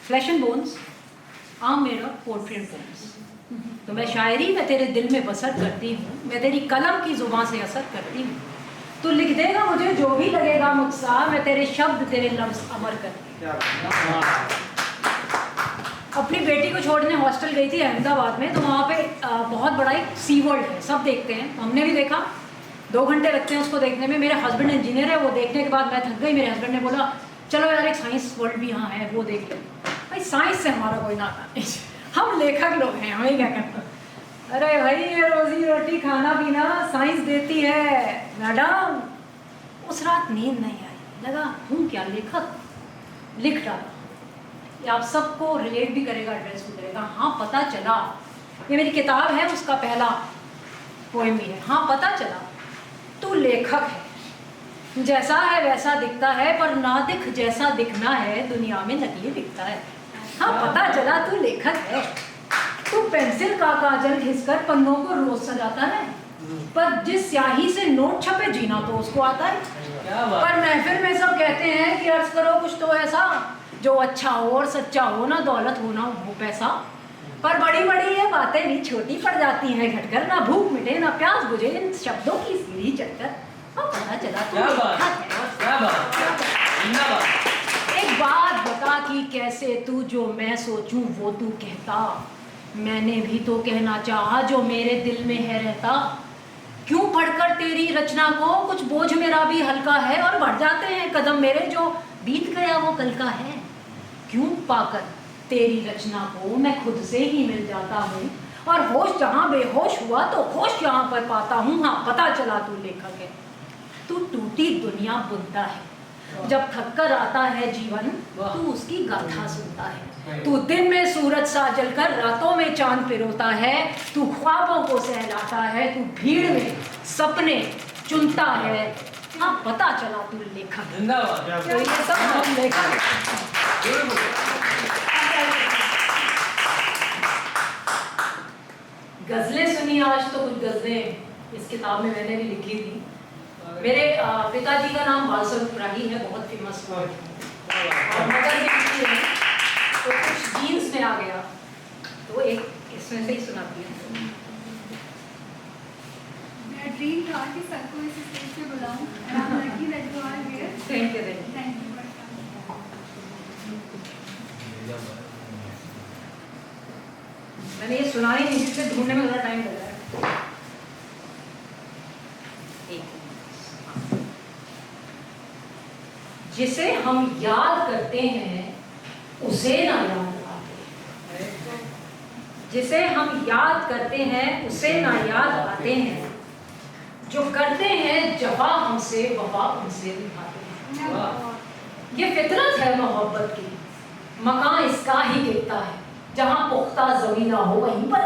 Flash and bones, आम मेरा pottery and poems. तो मैं शायरी में तेरे दिल में बसर करती हूँ, मैं तेरी कलम की जुबान से असर करती हूँ। तू लिख देगा मुझे जो भी लगेगा मुझसा, मैं तेरे शब्द तेरे लफ्ज़ अमर करती हूँ। अपनी बेटी को छोड़ने हॉस्टल गई थी अहमदाबाद में, तो वहाँ पे बहुत बड़ा एक सी वर्ल्ड है, सब देखते हैं, हमने भी देखा। 2 घंटे लगते हैं उसको देखने में। मेरे हस्बैंड इंजीनियर है, वो देखने के बाद मैं थक गई। मेरे हस्बैंड ने बोला चलो यार एक साइंस वर्ल्ड भी यहाँ है, वो देख ले। भाई साइंस से हमारा कोई नाता नहीं, हम लेखक लोग हैं, हमें क्या करना। अरे भाई ये रोजी रोटी खाना पीना साइंस देती है मैडम। उस रात नींद नहीं आई, लगा हूँ क्या लेखक, लिख डाला। ये आप सबको रिलेट भी करेगा, एड्रेस भी करेगा। हाँ पता चला, ये मेरी किताब है उसका पहला पोएम भी है। हाँ पता चला तू लेखक है, जैसा है वैसा दिखता है, पर ना दिख जैसा दिखना है, दुनिया में नकली दिखता है। हाँ पता चला तू लेखक है, तू पेंसिल का काजल घिसकर पन्नों को रोज सजाता है, पर जिस स्याही से नोट छपे जीना तो उसको आता है। पर महफिल में सब कहते हैं कि अर्ज करो कुछ तो ऐसा जो अच्छा हो और सच्चा हो, ना दौलत हो ना हो पैसा, पर बड़ी बड़ी ये बातें भी छोटी पड़ जाती हैं घटकर, ना भूख मिटे ना प्यास बुझे इन शब्दों की सीढ़ी चढ़कर। हाँ पता चला तू एक बात बता कि कैसे तू जो मैं सोचूं वो तू कहता, मैंने भी तो कहना चाहा जो मेरे दिल में है रहता। क्यों पढ़कर तेरी रचना को कुछ बोझ मेरा भी हल्का है, और बढ़ जाते हैं कदम मेरे जो बीत गया वो कल का है। क्यों पाकर तेरी रचना को मैं खुद से ही मिल जाता हूँ, और होश जहाँ बेहोश हुआ तो होश यहाँ पर पाता हूँ। हाँ पता चला तू लेखक है, तू टूटी दुनिया बुनता है, जब थक कर आता है जीवन तू उसकी गाथा सुनता है। तू दिन में सूरज सा जलकर रातों में चांद पिरोता है, तू ख्वाबों को सहलाता है, तू भीड़ में सपने चुनता है। हाँ पता चला तू लेखक। तो ये सब हम लेखक। गजलें सुनी आज तो कुछ गजलें इस किताब में मैंने भी लिखी थी। मेरे पिताजी का नाम बाल स्वरूप राही है, बहुत फेमस वर्ड, और मदर भी लिखी है, तो कुछ जीन्स में आ गया तो एक इसमें से ही सुनाती है। मेरा ड्रीम था कि सर को इस स्टेज पे बुलाऊं। I'm lucky that you are here. Thank you. Thank you. मैंने ये सुना ही नहीं, इससे ढूंढने में थोड़ा टाइम लग रहा है। जिसे हम याद करते हैं उसे ना याद आते, जिसे हम याद करते हैं उसे ना याद आते हैं, जो करते हैं जफा हमसे वफा उनसे निभाते हैं। ये फितरत है मोहब्बत की, मकान इसका ही गिरता है, जहाँ पुख्ता ज़मीन ना हो वहीं पर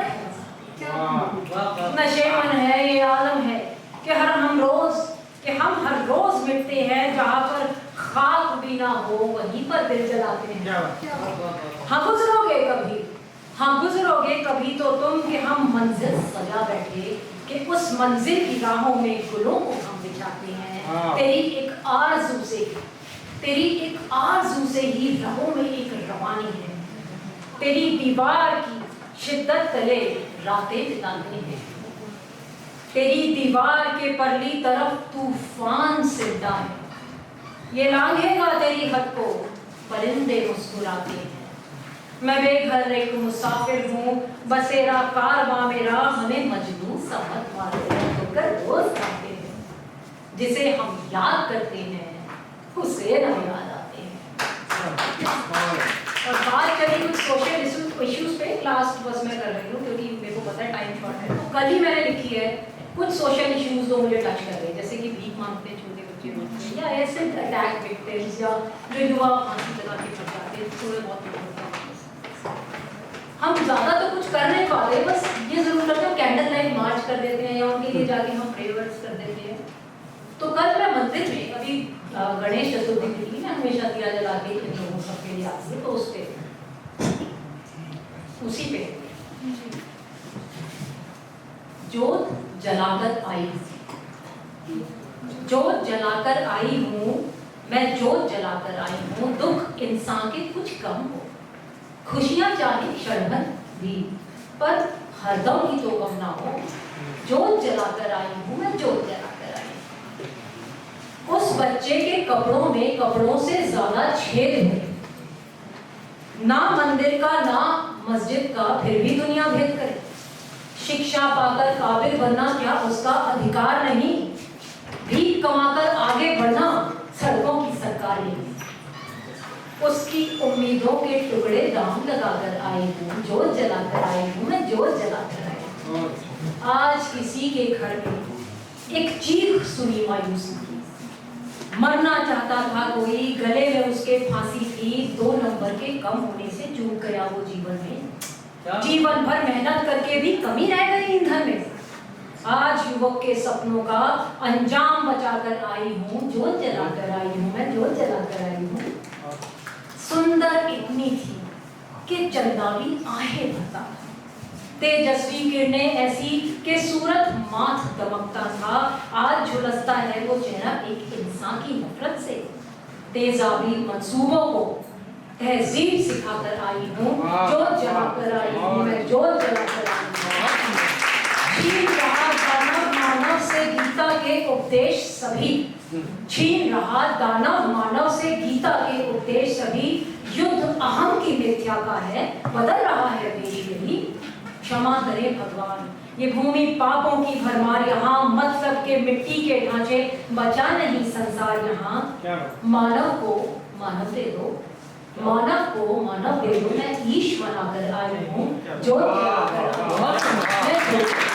नशेमन है ये आलम है कि हम हर रोज मिलते हैं, जहाँ पर खाक भी ना हो वहीं पर दिल जलाते हैं। हाँ गुजरोगे कभी तो तुम कि हम मंजिल सजा बैठे, कि उस मंजिल की राहों में गुलों को हम बिछाते हैं। तेरी एक आरज़ू से ही राहों में एक रवानी है, तेरी दीवार की शिद्दत तले रातें बिताते हैं। तेरी दीवार के परली तरफ तूफान सिरदा है, ये लांघेगा तेरी हद को परिंदे मुस्कुराते हैं। मैं बेघर एक मुसाफिर हूँ, बसेरा कारवां मेरा, हमें मजनू समझ मारते होकर रोज आते हैं। जिसे हम याद करते हैं उसे ना याद आते हैं। और बात करें कुछ सोशल इश्यूज पे, लास्ट बस मैं कर रही हूँ क्योंकि मेरे को पता है टाइम शॉर्ट है। तो कल ही मैंने लिखी है कुछ सोशल इश्यूज जो मुझे टच कर रहे हैं, जैसे कि भीख मांगते हैं छोटे बच्चे मांगते हैं, या ऐसे अटैक विक्टिम्स, या जो युवा फांसी लगा के मर जाते हैं, थोड़े बहुत। हम ज़्यादा तो कुछ कर नहीं पाते, बस ये ज़रूर करते हैं कैंडल लाइट मार्च कर देते हैं, या उनके लिए जाके हम प्रेयर्स कर देते हैं। तो कल मैं मंदिर में, अभी गणेश चतुर्थी थी, मैं हमेशा दिया जला के इन लोगों सबके लिए आती है, तो उस पे उसी पे जोत जलाकर आई हूँ, जोत जलाकर आई हूँ मैं, जोत जलाकर आई हूँ, दुख इंसान के कुछ कम हो, खुशियां चाहे क्षण भर भी, पर हरदम की तो गम ना हो। जोत जलाकर आई हूँ मैं, जोत जलाकर आई हूँ। उस बच्चे के कपड़ों में कपड़ों से ज्यादा छेद है, ना मंदिर का ना मस्जिद का, फिर भी दुनिया भेद करे। शिक्षा पाकर काबिल बनना क्या उसका अधिकार नहीं? भीख कमाकर आगे बढ़ना सड़कों की सरकार नहीं। उसकी उम्मीदों के टुकड़े दाम लगाकर आई हूँ, जोत जलाकर आई हूँ मैं, जोत जलाकर आई हूँ। आज किसी के घर में एक चीख सुनी मायूसी की, मरना चाहता था कोई, गले में उसके फांसी थी, 2 नंबर के कम होने से चूक गया वो जीवन में। जीवन भर मेहनत करके भी कमी रह गई ईंधन में। आज युवक के सपनों का अंजाम बचाकर आई हूँ, जोत जलाकर आई हूँ मैं, जोत जलाकर आई हूँ। सुंदर इतनी थी कि चंदावी आहें भरता था, तेजस्वी किरणें ऐसी कि सूरत माथ दमकता था। आज झुलसता है वो चेहरा एक इंसान की नफरत से। तेजाबी मंसूबों को तहजीब सिखाकर आई हूँ, जोत जलाकर आई हूँ मैं, जोत जलाकर आई हूँ। छीन रहा दानव मानव से गीता के उपदेश सभी, छीन रहा दानव मानव से गीता के उपदेश सभी। युद्ध अहम की मिथ्या का है, बदल रहा है देश यही। क्षमा करे भगवान, ये भूमि पापों की भरमार, यहाँ मतलब के मिट्टी के ढांचे, बचा नहीं संसार यहाँ। मानव को मानव दे दो, मानव को मानव दे दो, मैं ईश बनाकर आई हूँ, जोत जलाकर आई हूँ।